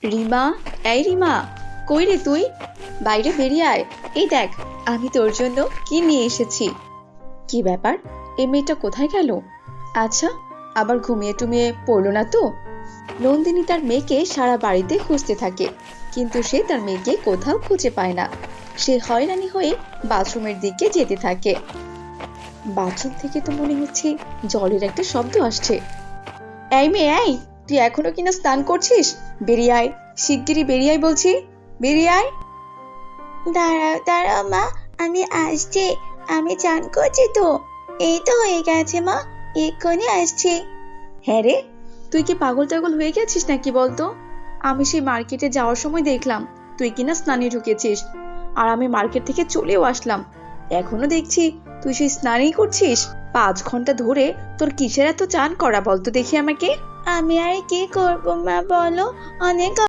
রিমা, এই রিমা, কই রে তুই? বাইরে বেরিয়ে আয়। এই দেখ, আমি তোর জন্য কি নিয়ে এসেছি। কি ব্যাপার, এই মেয়েটা কোথায় গেল? আচ্ছা, আবার ঘুমিয়ে টুমিয়ে পড়লো না তো? নন্দিনী তার মেয়েকে সারা বাড়িতে খুঁজতে থাকে, কিন্তু সে তার মেয়েকে কোথাও খুঁজে পায় না। সে হয়রানি হয়ে বাথরুমের দিকে যেতে থাকে। বাথরুম থেকে তো মনে হচ্ছে জলের একটা শব্দ আসছে। এই মেয়ে, এই, তুই এখনো কিনা স্নান করছিস? বেরিয়ে আয়, শিগগিরই বেরিয়ে আয় বলছি, বেরিয়ে আয়। দাঁড়াও দাঁড়াও মা, আমি আসছি। আমি চান করছি তো। এই তো হয়ে গেছে মা, এক্ষুনি আসছি। হ্যাঁ রে, তুই কি পাগল টাগল হয়ে গেছিস নাকি বলতো? আমি সেই মার্কেটে যাওয়ার সময় দেখলাম তুই কিনা স্নানে ঢুকেছিস, আর আমি মার্কেট থেকে চলেও আসলাম, এখনো দেখছি তুই সেই স্নানই করছিস। 5 ঘন্টা ধরে তোর কিসের এত চান করা বলতো দেখি আমাকে। আমি আর কি করবো মা, বলো? অনেক